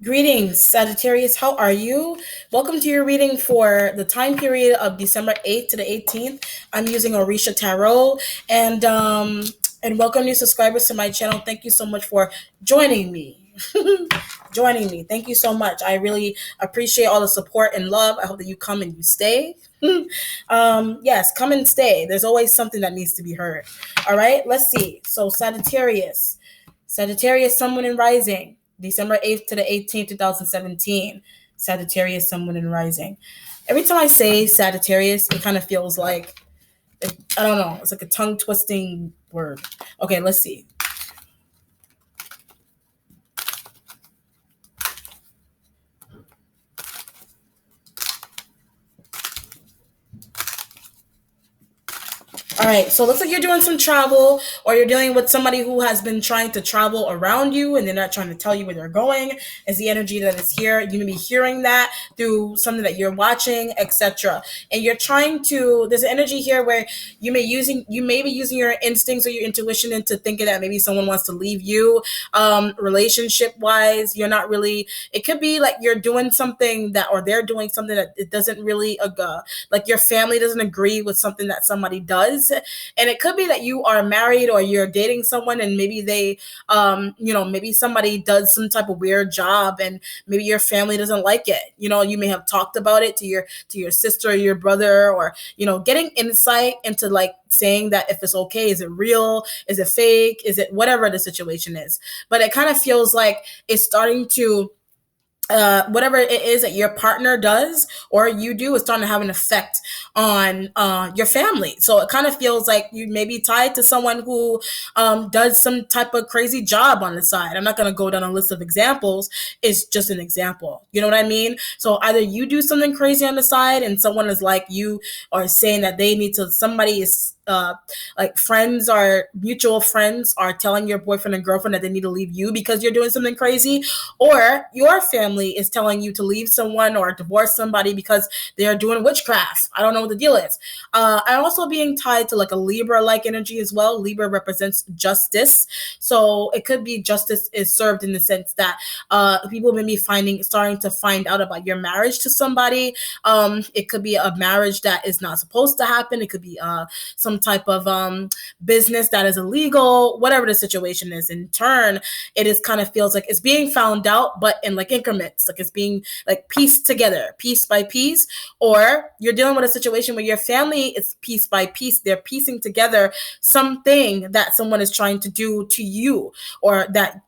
Greetings, Sagittarius. How are you? Welcome to your reading for the time period of December 8th to the 18th. I'm using Orisha Tarot, and welcome new subscribers to my channel. Thank you so much for joining me. Joining me. Thank you so much. I really appreciate all the support and love. I hope that you come and you stay. Yes, come and stay. There's always something that needs to be heard. All right, let's see. So Sagittarius, Sun, and Rising, December 8th to the 18th, 2017. Sagittarius, Sun, and Rising. Every time I say Sagittarius, it kind of feels like, I don't know, it's like a tongue twisting word. Okay, let's see. All right, so it looks like you're doing some travel, or you're dealing with somebody who has been trying to travel around you and they're not trying to tell you where they're going. Is the energy that is here. You may be hearing that through something that you're watching, etc. And you're trying to, there's an energy here where you may be using your instincts or your intuition into thinking that maybe someone wants to leave you. Relationship wise, you're not really, it could be like you're doing something that, or they're doing something that it doesn't really like your family doesn't agree with something that somebody does. And it could be that you are married or you're dating someone and maybe they maybe somebody does some type of weird job and maybe your family doesn't like it. You may have talked about it to your sister or your brother, or getting insight into like saying that if it's okay, is it real, is it fake, is it whatever the situation is. But it kind of feels like it's starting to whatever it is that your partner does or you do is starting to have an effect on your family. So it kind of feels like you may be tied to someone who does some type of crazy job on the side. I'm not going to go down a list of examples. It's just an example. You know what I mean? So either you do something crazy on the side and someone is like you, or saying that they need to, somebody is like friends or mutual friends are telling your boyfriend and girlfriend that they need to leave you because you're doing something crazy, or your family is telling you to leave someone or divorce somebody because they're doing witchcraft. I don't know what the deal is. I'm also being tied to like a Libra like energy as well. Libra represents justice, so it could be justice is served in the sense that people may be starting to find out about your marriage to somebody. It could be a marriage that is not supposed to happen. It could be some type of business that is illegal, whatever the situation is. In turn, it is kind of feels like it's being found out, but in like increments, like it's being like pieced together, piece by piece. Or you're dealing with a situation where your family is piece by piece, they're piecing together something that someone is trying to do to you, or that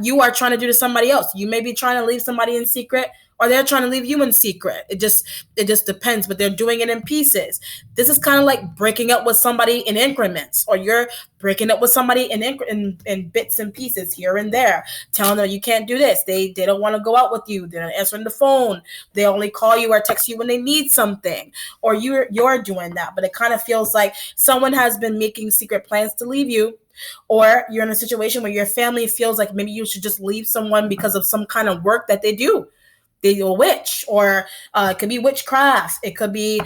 you are trying to do to somebody else. You may be trying to leave somebody in secret, or they're trying to leave you in secret. It just depends, but they're doing it in pieces. This is kind of like breaking up with somebody in increments, or you're breaking up with somebody in bits and pieces here and there, telling them you can't do this. They don't want to go out with you. They're not answering the phone. They only call you or text you when they need something, or you're doing that. But it kind of feels like someone has been making secret plans to leave you, or you're in a situation where your family feels like maybe you should just leave someone because of some kind of work that they do. They a witch, or it could be witchcraft. It could be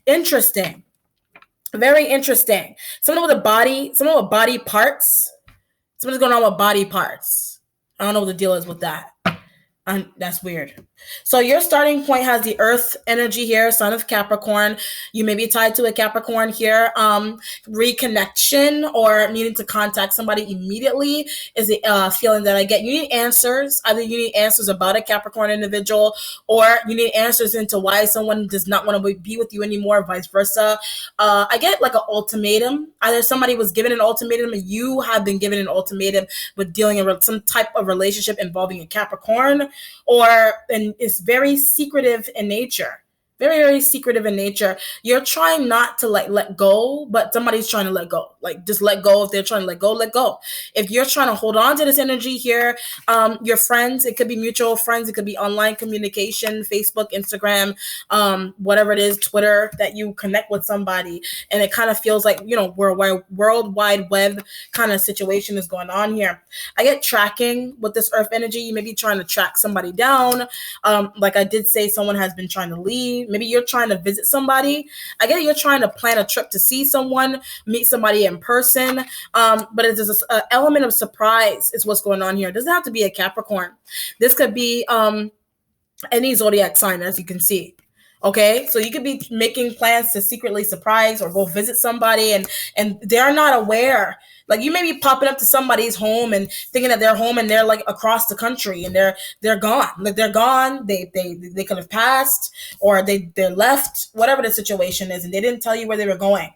interesting, very interesting. Someone with body parts. Something's going on with body parts. I don't know what the deal is with that. That's weird. So your starting point has the earth energy here, Son of Capricorn. You may be tied to a Capricorn here. Reconnection or needing to contact somebody immediately is a feeling that I get. You need answers. Either you need answers about a Capricorn individual, or you need answers into why someone does not want to be with you anymore, vice versa. I get like an ultimatum. Either somebody was given an ultimatum, or you have been given an ultimatum with dealing with some type of relationship involving a Capricorn, and it's very secretive in nature. Very, very secretive in nature. You're trying not to like let go, but somebody's trying to let go. Like just let go. If they're trying to let go, let go. If you're trying to hold on to this energy here, your friends, it could be mutual friends, it could be online communication, Facebook, Instagram, whatever it is, Twitter, that you connect with somebody, and it kind of feels like World Wide Web kind of situation is going on here. I get tracking with this earth energy. You may be trying to track somebody down. Like I did say, someone has been trying to leave. something. Maybe you're trying to visit somebody. I get it, you're trying to plan a trip to see someone, meet somebody in person. But it's just an element of surprise is what's going on here. It doesn't have to be a Capricorn. This could be any zodiac sign, as you can see. Okay, so you could be making plans to secretly surprise or go visit somebody, and they're not aware. Like, you may be popping up to somebody's home and thinking that they're home, and they're like across the country, and they're gone. Like, they're gone. They could have passed, or they're left. Whatever the situation is, and they didn't tell you where they were going.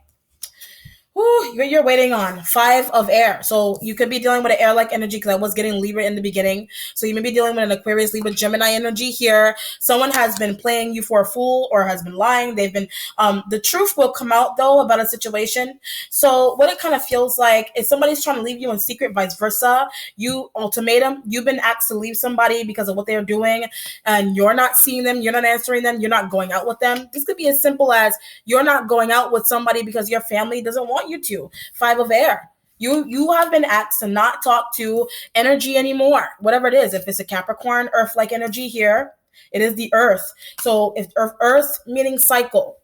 Whew, you're waiting on 5 of air. So you could be dealing with an air-like energy, because I was getting Libra in the beginning. So you may be dealing with an Aquarius, Libra, Gemini energy here. Someone has been playing you for a fool or has been lying. They've been, the truth will come out though about a situation. So what it kind of feels like is somebody's trying to leave you in secret, vice versa. You ultimatum, you've been asked to leave somebody because of what they're doing, and you're not seeing them, you're not answering them, you're not going out with them. This could be as simple as you're not going out with somebody because your family doesn't want you to. 5 of air. You have been asked to not talk to energy anymore, whatever it is. If it's a Capricorn, earth-like energy here, it is the earth. So if earth meaning cycle,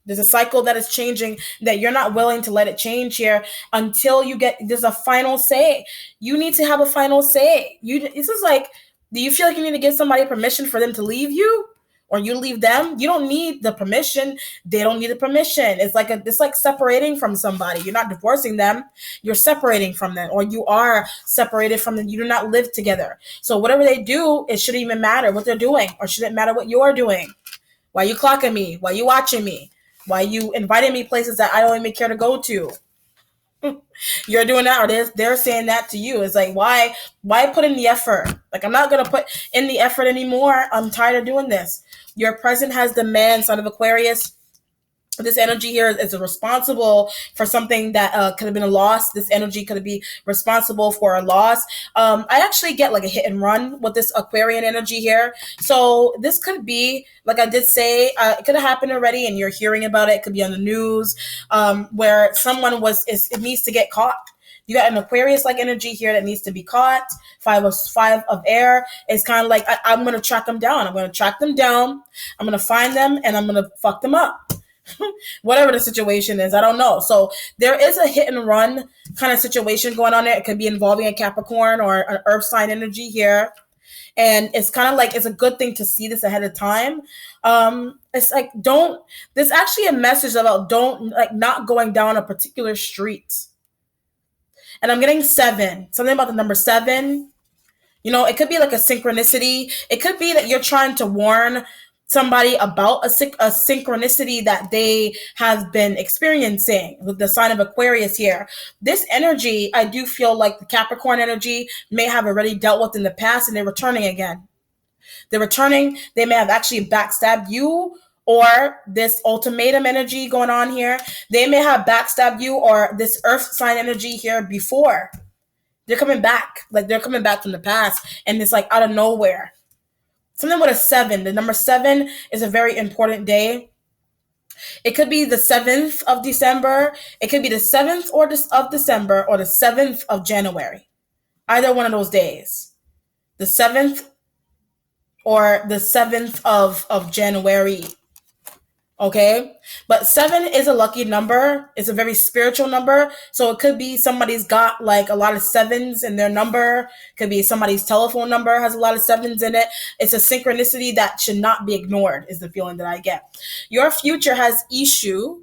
there's a cycle that is changing that you're not willing to let it change here until there's a final say. You need to have a final say. This is like, do you feel like you need to give somebody permission for them to leave you? Or you leave them? You don't need the permission. They don't need the permission. It's like separating from somebody. You're not divorcing them. You're separating from them, or you are separated from them. You do not live together. So whatever they do, it shouldn't even matter what they're doing, or shouldn't matter what you're doing. Why you clocking me? Why you watching me? Why you inviting me places that I don't even care to go to? You're doing that, or they're saying that to you. It's like, why put in the effort? Like, I'm not gonna put in the effort anymore. I'm tired of doing this. Your present has demand, Son of Aquarius. This energy here is responsible for something that could have been a loss. This energy could be responsible for a loss. I actually get like a hit and run with this Aquarian energy here. So this could be, like I did say, it could have happened already and you're hearing about it. It could be on the news, where someone it needs to get caught. You got an Aquarius-like energy here that needs to be caught. 5 of air. It's kind of like, I'm going to track them down. I'm going to track them down. I'm going to find them, and I'm going to fuck them up. Whatever the situation is, I don't know. So there is a hit and run kind of situation going on there. It could be involving a Capricorn or an earth sign energy here. And it's kind of like, it's a good thing to see this ahead of time. It's like, there's actually a message about not going down a particular street. And I'm getting 7, something about the number 7. It could be like a synchronicity. It could be that you're trying to warn somebody about a synchronicity that they have been experiencing with the sign of Aquarius here. This energy, I do feel like the Capricorn energy may have already dealt with in the past, and they're returning again. They're returning. They may have actually backstabbed you, or this ultimatum energy going on here. They may have backstabbed you, or this earth sign energy here before. They're coming back. Like, they're coming back from the past, and it's like out of nowhere. Something with a 7. The number 7 is a very important day. It could be the 7th of December. It could be the 7th of December or the 7th of January. Either one of those days. The 7th or the 7th of January. Okay? But 7 is a lucky number. It's a very spiritual number. So it could be somebody's got like a lot of 7s in their number. Could be somebody's telephone number has a lot of 7s in it. It's a synchronicity that should not be ignored, is the feeling that I get. Your future has issue.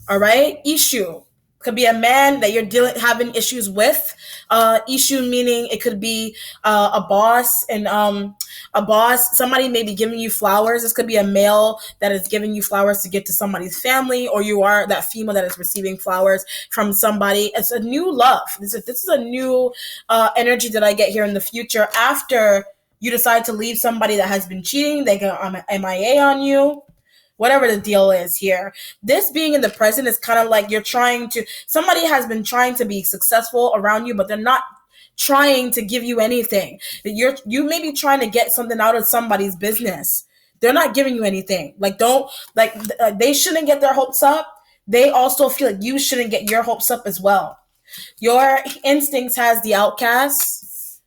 All right? Issue. Could be a man that you're having issues with. Issue meaning it could be a boss, and somebody may be giving you flowers. This could be a male that is giving you flowers to give to somebody's family, or you are that female that is receiving flowers from somebody. It's a new love. This is a new energy that I get here in the future after you decide to leave somebody that has been cheating. They go MIA on you. Whatever the deal is here. This being in the present is kind of like somebody has been trying to be successful around you, but they're not trying to give you anything. You may be trying to get something out of somebody's business. They're not giving you anything. They shouldn't get their hopes up. They also feel like you shouldn't get your hopes up as well. Your instincts has the outcast.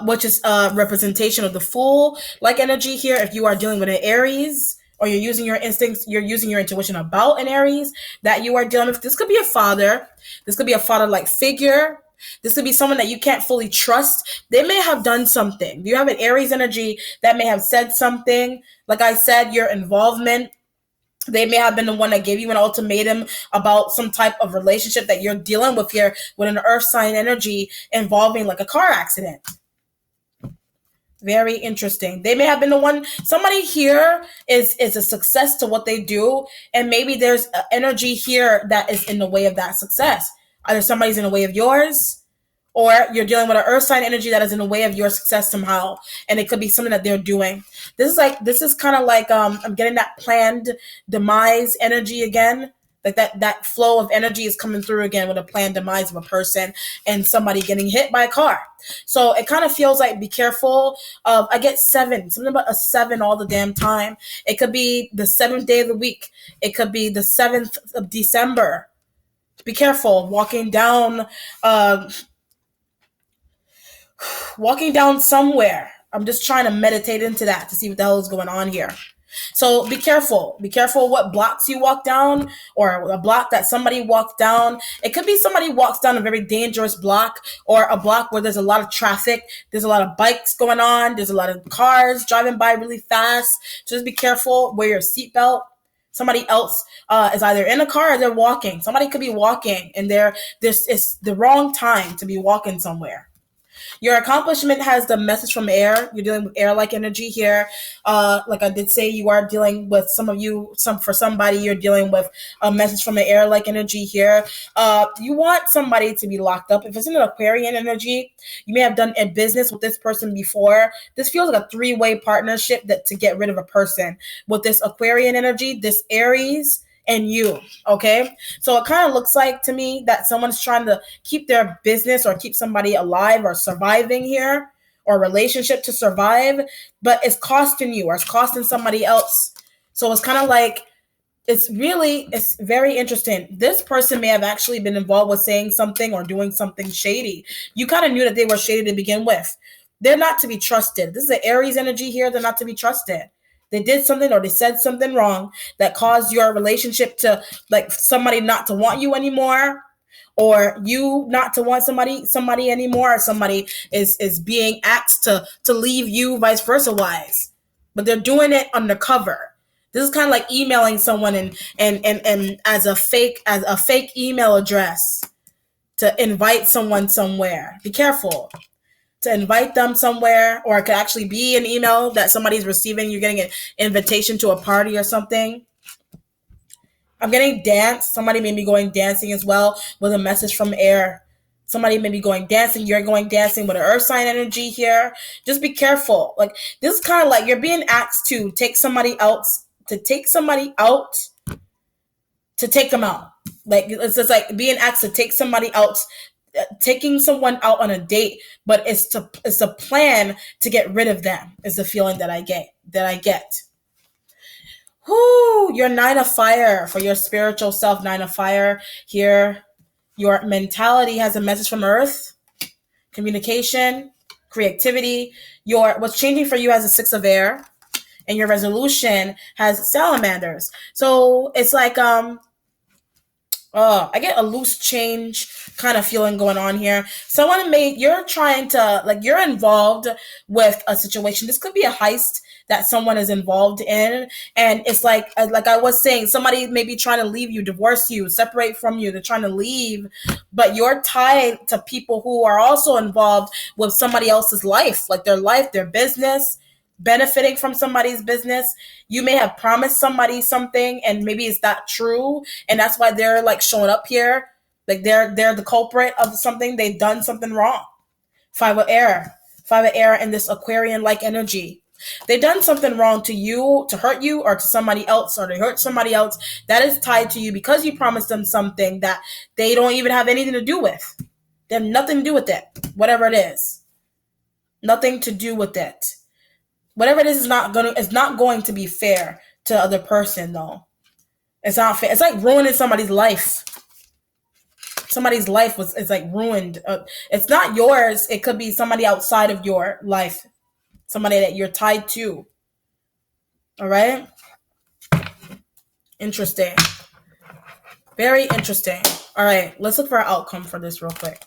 which is a representation of the Fool like energy here. If you are dealing with an Aries, or you're using your instincts, you're using your intuition about an Aries that you are dealing with. This could be a father. This could be a father-like figure. This could be someone that you can't fully trust. They may have done something. You have an Aries energy that may have said something. Like I said, your involvement, they may have been the one that gave you an ultimatum about some type of relationship that you're dealing with here with an earth sign energy involving like a car accident. Very interesting. They may have been the one. Somebody here is a success to what they do, and maybe there's energy here that is in the way of that success. Either somebody's in the way of yours, or you're dealing with an earth sign energy that is in the way of your success somehow, and it could be something that they're doing. This is kind of like I'm getting that planned demise energy again. Like that flow of energy is coming through again with a planned demise of a person and somebody getting hit by a car. So it kind of feels like be careful of, I get 7, something about a 7 all the damn time. It could be the 7th day of the week. It could be the 7th of December. Be careful uh, walking down somewhere. I'm just trying to meditate into that to see what the hell is going on here. So be careful. Be careful what blocks you walk down, or a block that somebody walked down. It could be somebody walks down a very dangerous block, or a block where there's a lot of traffic. There's a lot of bikes going on. There's a lot of cars driving by really fast. Just be careful. Wear your seatbelt. Somebody else is either in a car or they're walking. Somebody could be walking, and it's the wrong time to be walking somewhere. Your accomplishment has the message from air. You're dealing with air-like energy here. Like I did say, you are dealing with for somebody, you're dealing with a message from the air-like energy here. You want somebody to be locked up. If it's in an Aquarian energy, you may have done a business with this person before. This feels like a three-way partnership that to get rid of a person. With this Aquarian energy, this Aries, and you. Okay, so it kind of looks like to me that someone's trying to keep their business or keep somebody alive or surviving here, or a relationship to survive, but it's costing you or it's costing somebody else. So it's kind of like, it's very interesting. This person may have actually been involved with saying something or doing something shady. You kind of knew that they were shady to begin with. They're not to be trusted. This is the Aries energy here. They're not to be trusted. They did something or they said something wrong that caused your relationship to, like, somebody not to want you anymore, or you not to want somebody anymore, or somebody is being asked to leave you, vice versa wise. But they're doing it undercover. This is kind of like emailing someone and as a fake email address to invite someone somewhere. Be careful. To invite them somewhere, or it could actually be an email that somebody's receiving. You're getting an invitation to a party or something. I'm getting dance. Somebody may be going dancing as well with a message from air. Somebody may be going dancing. You're going dancing with an earth sign energy here. Just be careful. Like, this is kind of like you're being asked to take somebody else, to take somebody out, to take them out. Like, it's just like being asked to take somebody else, taking someone out on a date, but it's a plan to get rid of them, is the feeling that I get. Whoo, your 9 of fire for your spiritual self. 9 of fire here. Your mentality has a message from earth. Communication, creativity. What's changing for you has a 6 of air, and your resolution has salamanders. So it's like I get a loose change kind of feeling going on here. You're trying to, like, you're involved with a situation. This could be a heist that someone is involved in. And it's like I was saying, somebody may be trying to leave you, divorce you, separate from you. They're trying to leave, but you're tied to people who are also involved with somebody else's life, like their business, benefiting from somebody's business. You may have promised somebody something and maybe it's not true, and that's why they're like showing up here, like they're the culprit of something. They've done something wrong. 5 of air in this Aquarian like energy. They've done something wrong to you, to hurt you, or to somebody else, or to hurt somebody else that is tied to you because you promised them something that they don't even have anything to do with. They have nothing to do with it, whatever it is. Nothing to do with it. Whatever it is not going to be fair to the other person, though. It's not fair. It's like ruining somebody's life. somebody's life is like ruined. It's not yours. It could be somebody outside of your life, somebody that you're tied to. All right. Interesting. Very interesting. All right. Let's look for an outcome for this real quick.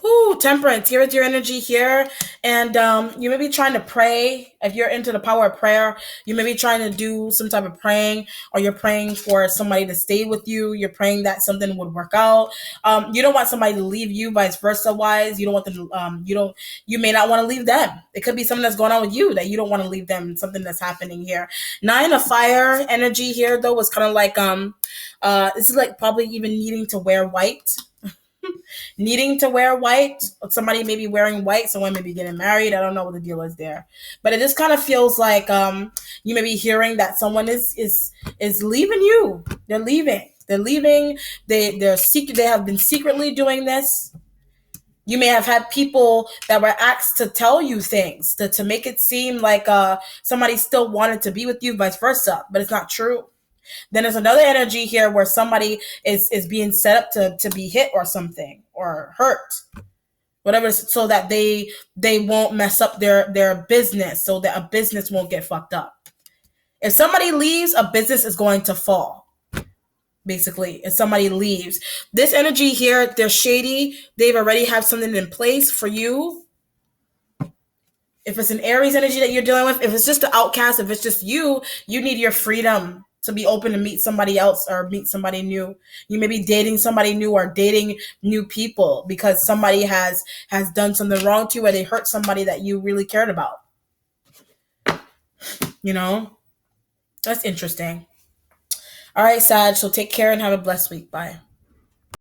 Ooh, Temperance. Here is your energy here. And you may be trying to pray. If you're into the power of prayer, you may be trying to do some type of praying, or you're praying for somebody to stay with you. You're praying that something would work out. You don't want somebody to leave you, vice versa wise. You don't want them to, you may not want to leave them. It could be something that's going on with you that you don't want to leave them, something that's happening here. Nine of Fire energy here, though, was kind of like, this is like probably even needing to wear white. Needing to wear white. Somebody may be wearing white. Someone may be getting married. I don't know what the deal is there, but it just kind of feels like you may be hearing that someone is leaving you. They're leaving. They're leaving. They're secret. They have been secretly doing this. You may have had people that were asked to tell you things to make it seem like somebody still wanted to be with you, vice versa, but it's not true. Then there's another energy here where somebody is being set up to be hit or something, or hurt, whatever, so that they won't mess up their business, so that a business won't get fucked up. If somebody leaves, a business is going to fall. Basically, if somebody leaves, this energy here, they're shady. They've already have something in place for you. If it's an Aries energy that you're dealing with, if it's just the outcast, if it's just you need your freedom to be open to meet somebody else or meet somebody new. You may be dating somebody new or dating new people because somebody has done something wrong to you, or they hurt somebody that you really cared about. You know? That's interesting. All right, Sag, so take care and have a blessed week. Bye.